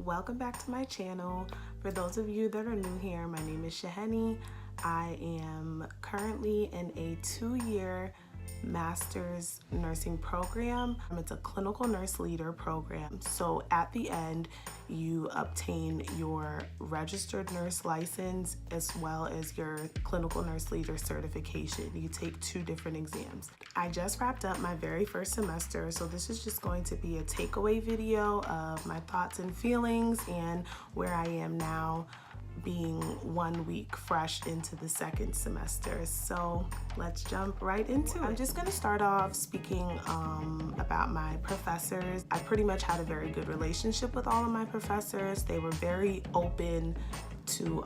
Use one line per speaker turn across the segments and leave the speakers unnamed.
welcome back to my channel. For those of you that are new here, my name is Shaheni. I am currently in a 2-year master's nursing program. It's a clinical nurse leader program. So at the end, you obtain your registered nurse license as well as your clinical nurse leader certification. You take 2 different exams. I just wrapped up my very first semester, so this is just going to be a takeaway video of my thoughts and feelings and where I am now, being 1 week fresh into the second semester. So let's jump right into it. I'm just gonna start off speaking about my professors. I pretty much had a very good relationship with all of my professors. They were very open to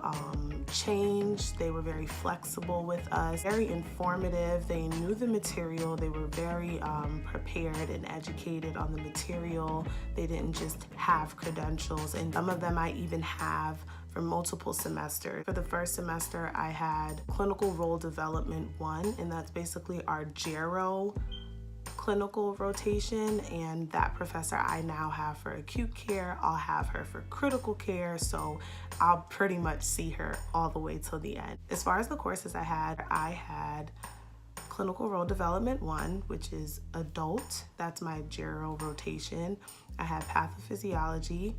change. They were very flexible with us, very informative. They knew the material. They were very prepared and educated on the material. They didn't just have credentials, and some of them I even have for multiple semesters. For the first semester, I had Clinical Role Development 1, and that's basically our GERO clinical rotation, and that professor I now have for acute care. I'll have her for critical care, so I'll pretty much see her all the way till the end. As far as the courses I had Clinical Role Development 1, which is adult. That's my GERO rotation. I had Pathophysiology.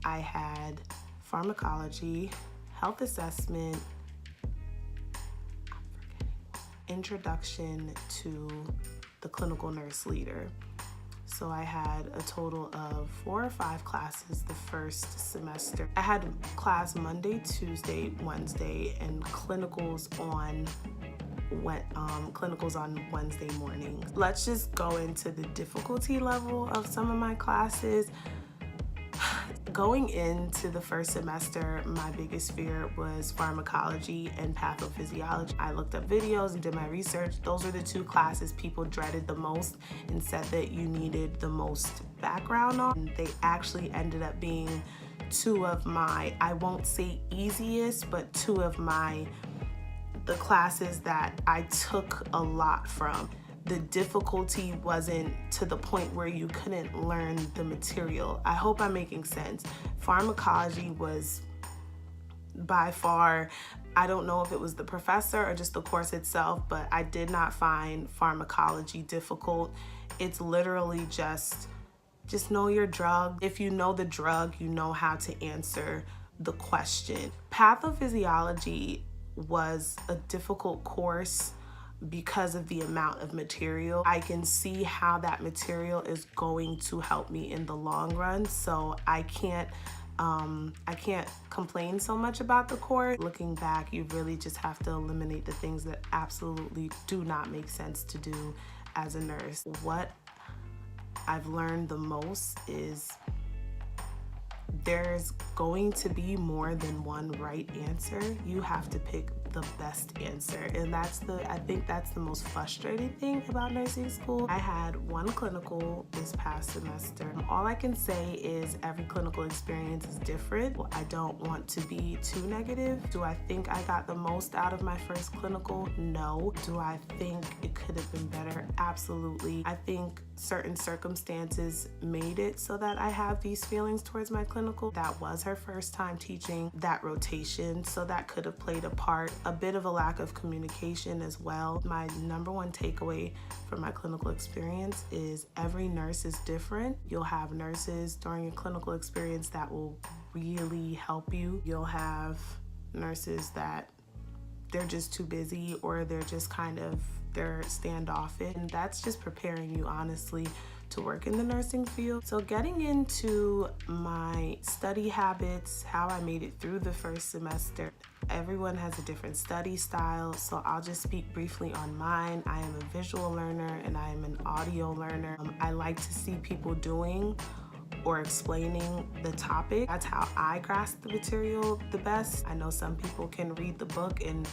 I had Pharmacology, Health Assessment, Introduction to the Clinical Nurse Leader. So I had a total of 4 or 5 classes the first semester. I had class Monday, Tuesday, Wednesday, and clinicals on Wednesday mornings. Let's just go into the difficulty level of some of my classes. Going into the first semester, my biggest fear was pharmacology and pathophysiology. I looked up videos and did my research. Those are the 2 classes people dreaded the most and said that you needed the most background on. And they actually ended up being 2 of my, I won't say easiest, but 2 of the classes that I took a lot from. The difficulty wasn't to the point where you couldn't learn the material. I hope I'm making sense. Pharmacology was by far, I don't know if it was the professor or just the course itself, but I did not find pharmacology difficult. It's literally just know your drug. If you know the drug, you know how to answer the question. Pathophysiology was a difficult course because of the amount of material. I can see how that material is going to help me in the long run, so I can't complain so much about the course. Looking back, you really just have to eliminate the things that absolutely do not make sense to do as a nurse. What I've learned the most is there's going to be more than one right answer. You have to pick the best answer, and I think that's the most frustrating thing about nursing school. I had 1 clinical this past semester. All I can say is every clinical experience is different. I don't want to be too negative. Do I think I got the most out of my first clinical? No. Do I think it could have been better? Absolutely. I think certain circumstances made it so that I have these feelings towards my clinical. That was her first time teaching that rotation, so that could have played a part. A bit of a lack of communication as well. My number 1 takeaway from my clinical experience is every nurse is different. You'll have nurses during your clinical experience that will really help you. You'll have nurses that they're just too busy, or they're just they're standoffish, and that's just preparing you honestly to work in the nursing field. So getting into my study habits, how I made it through the first semester. Everyone has a different study style, so I'll just speak briefly on mine. I am a visual learner and I am an audio learner. I like to see people doing or explaining the topic. That's how I grasp the material the best. I know some people can read the book and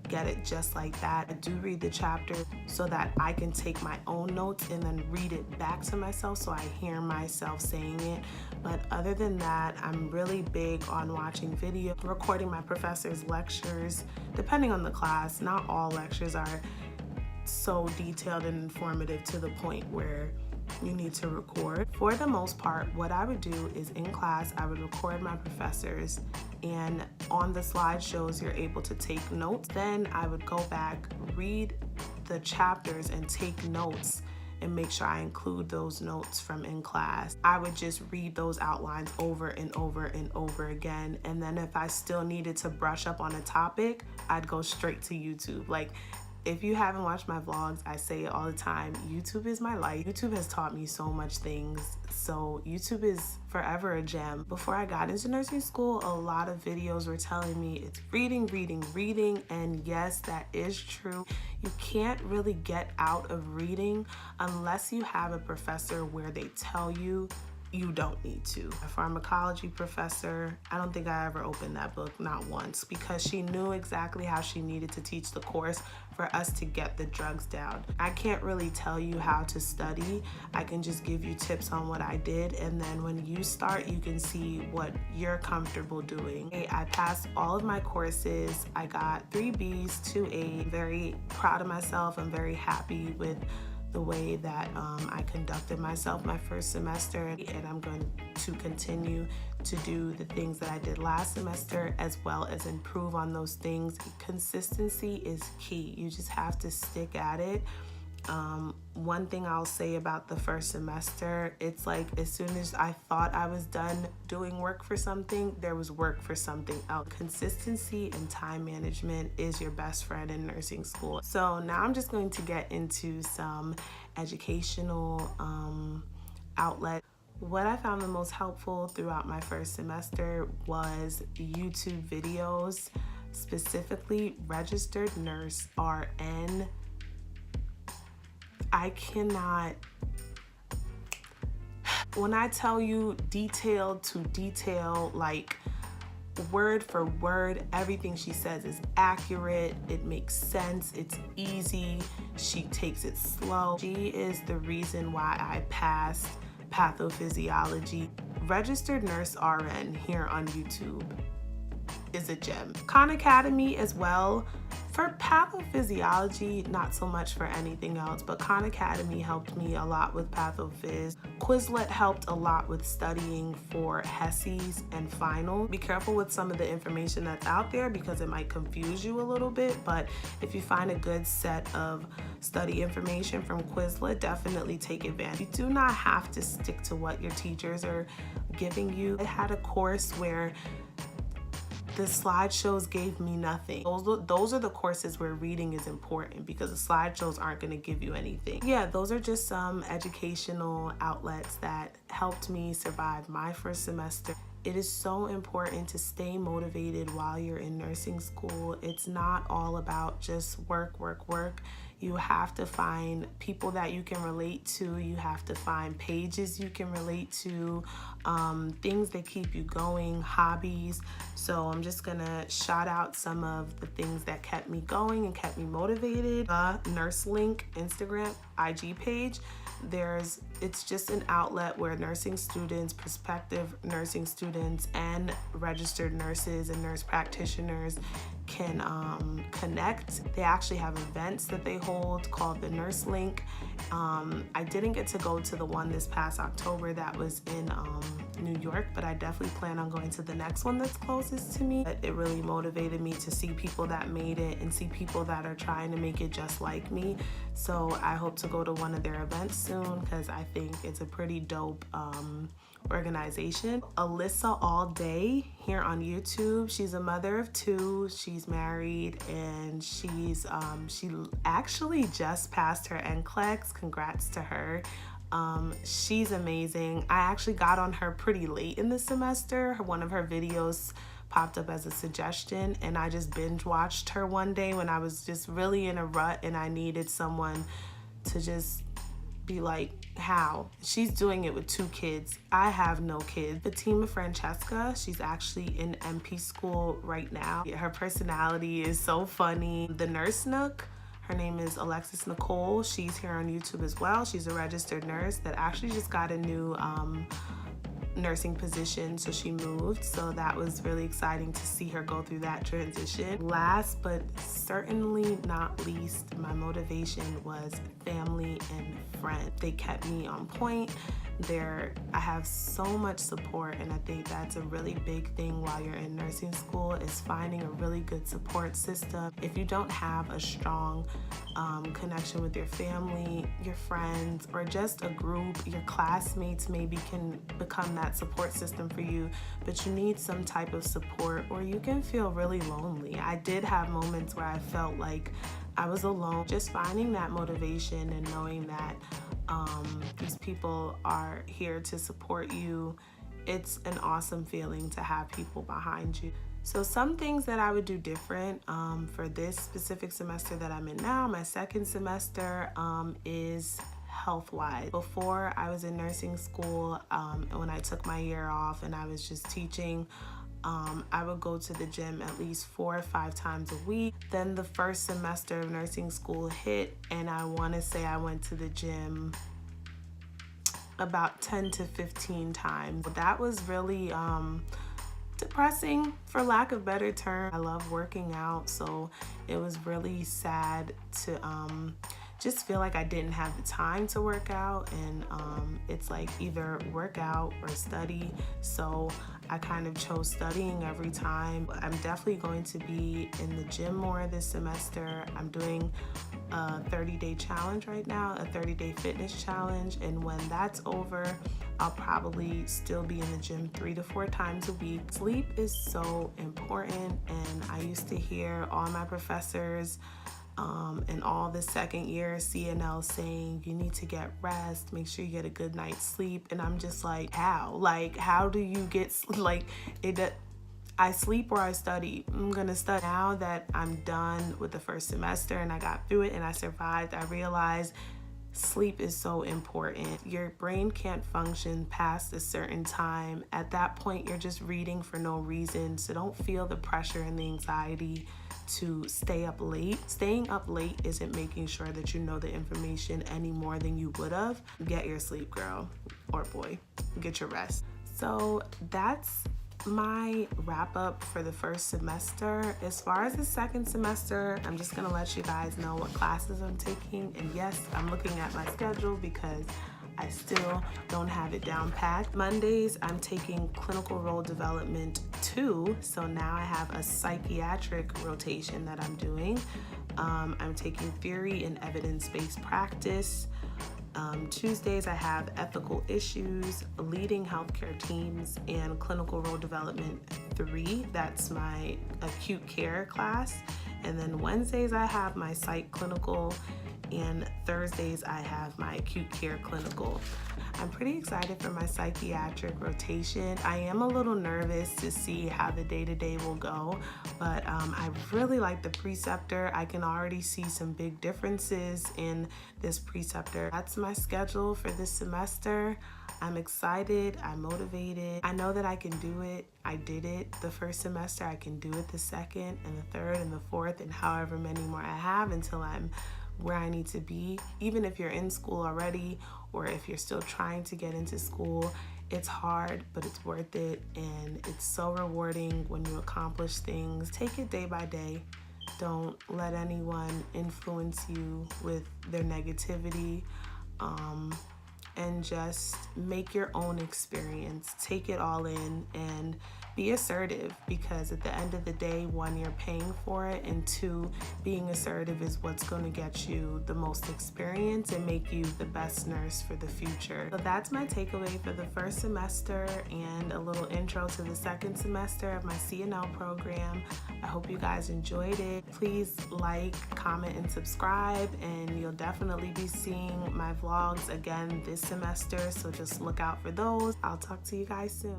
get it just like that. I do read the chapter so that I can take my own notes and then read it back to myself so I hear myself saying it. But other than that, I'm really big on watching video, recording my professor's lectures, depending on the class. Not all lectures are so detailed and informative to the point where you need to record. For the most part, what I would do is in class, I would record my professors, and on the slideshows, you're able to take notes. Then I would go back, read the chapters and take notes and make sure I include those notes from in class. I would just read those outlines over and over and over again. And then if I still needed to brush up on a topic, I'd go straight to YouTube. Like, if you haven't watched my vlogs, I say it all the time, YouTube is my life. YouTube has taught me so much things. So YouTube is forever a gem. Before I got into nursing school, a lot of videos were telling me it's reading, reading, reading. And yes, that is true. You can't really get out of reading unless you have a professor where they tell you you don't need to. A pharmacology professor, I don't think I ever opened that book, not once, because she knew exactly how she needed to teach the course for us to get the drugs down. I can't really tell you how to study. I can just give you tips on what I did, and then when you start, you can see what you're comfortable doing. I passed all of my courses. I got 3 B's, 2 A's. Very proud of myself. I'm very happy with the way that I conducted myself my first semester, and I'm going to continue to do the things that I did last semester as well as improve on those things. Consistency is key. You just have to stick at it. One thing I'll say about the first semester, it's like as soon as I thought I was done doing work for something, there was work for something else. Consistency and time management is your best friend in nursing school. So now I'm just going to get into some educational outlets. What I found the most helpful throughout my first semester was YouTube videos, specifically Registered Nurse, RN. I cannot, when I tell you detail to detail, like word for word, everything she says is accurate, it makes sense, it's easy, she takes it slow. She is the reason why I passed pathophysiology. Registered Nurse RN here on YouTube is a gem. Khan Academy as well. For pathophysiology, not so much for anything else, but Khan Academy helped me a lot with pathophys. Quizlet helped a lot with studying for HESIs and final. Be careful with some of the information that's out there because it might confuse you a little bit, but if you find a good set of study information from Quizlet, definitely take advantage. You do not have to stick to what your teachers are giving you. I had a course where the slideshows gave me nothing. Those are the courses where reading is important because the slideshows aren't going to give you anything. Yeah, those are just some educational outlets that helped me survive my first semester. It is so important to stay motivated while you're in nursing school. It's not all about just work, work, work. You have to find people that you can relate to. You have to find pages you can relate to, things that keep you going, hobbies. So I'm just gonna shout out some of the things that kept me going and kept me motivated. NurseLink Instagram, IG page. It's just an outlet where nursing students, prospective nursing students, and registered nurses and nurse practitioners can connect. They actually have events that they hold called the NurseLink. I didn't get to go to the one this past October that was in New York, but I definitely plan on going to the next one that's closest to me. It really motivated me to see people that made it and see people that are trying to make it just like me. So I hope to go to one of their events soon because I think it's a pretty dope organization. Alyssa All Day here on YouTube. She's a mother of 2. She's married and she actually just passed her NCLEX. Congrats to her. She's amazing. I actually got on her pretty late in the semester. One of her videos popped up as a suggestion and I just binge watched her one day when I was just really in a rut and I needed someone to just be like, how? She's doing it with 2 kids. I have no kids. Fatima Francesca, she's actually in MP school right now. Her personality is so funny. The Nurse Nook, her name is Alexis Nicole. She's here on YouTube as well. She's a registered nurse that actually just got a new nursing position, so she moved. So that was really exciting to see her go through that transition. Last but certainly not least, my motivation was family and friends. They kept me on point. I have so much support, and I think that's a really big thing while you're in nursing school, is finding a really good support system. If you don't have a strong connection with your family, your friends, or just a group, your classmates maybe can become that support system for you, but you need some type of support, or you can feel really lonely. I did have moments where I felt like I was alone. Just finding that motivation and knowing that these people are here to support you, it's an awesome feeling to have people behind you. So some things that I would do different for this specific semester that I'm in now, my second semester, is health-wise. Before I was in nursing school, when I took my year off and I was just teaching, I would go to the gym at least 4 or 5 times a week. Then the first semester of nursing school hit, and I want to say I went to the gym about 10 to 15 times. That was really depressing, for lack of better term. I love working out, so it was really sad to just feel like I didn't have the time to work out, and it's like either work out or study. So I kind of chose studying every time. I'm definitely going to be in the gym more this semester. I'm doing a 30-day challenge right now, a 30-day fitness challenge, and when that's over, I'll probably still be in the gym 3 to 4 times a week. Sleep is so important, and I used to hear all my professors and all the second year CNL saying you need to get rest, make sure you get a good night's sleep, and I'm just like, how do you get, I sleep or I study. I'm gonna study. Now that I'm done with the first semester and I got through it and I survived, I realized sleep is so important. Your brain can't function past a certain time. At that point, you're just reading for no reason, so don't feel the pressure and the anxiety to stay up late. Staying up late isn't making sure that you know the information any more than you would have. Get your sleep, girl or boy. Get your rest. So that's my wrap up for the first semester. As far as the second semester, I'm just gonna let you guys know what classes I'm taking. And yes, I'm looking at my schedule because I still don't have it down packed. Mondays, I'm taking Clinical Role Development 2. So now I have a psychiatric rotation that I'm doing. I'm taking Theory and Evidence-Based Practice. Tuesdays, I have Ethical Issues, Leading Healthcare Teams, and Clinical Role Development 3. That's my acute care class. And then Wednesdays, I have my psych clinical, and Thursdays I have my acute care clinical. I'm pretty excited for my psychiatric rotation. I am a little nervous to see how the day-to-day will go, but I really like the preceptor. I can already see some big differences in this preceptor. That's my schedule for this semester. I'm excited, I'm motivated. I know that I can do it. I did it the first semester. I can do it the second and the third and the fourth and however many more I have until I'm where I need to be. Even if you're in school already, or if you're still trying to get into school, it's hard, but it's worth it, and it's so rewarding when you accomplish things. Take it day by day. Don't let anyone influence you with their negativity, and just make your own experience. Take it all in and be assertive, because at the end of the day, 1, you're paying for it, and 2, being assertive is what's going to get you the most experience and make you the best nurse for the future. So that's my takeaway for the first semester and a little intro to the second semester of my CNL program. I hope you guys enjoyed it. Please like, comment, and subscribe, and you'll definitely be seeing my vlogs again this semester, so just look out for those. I'll talk to you guys soon.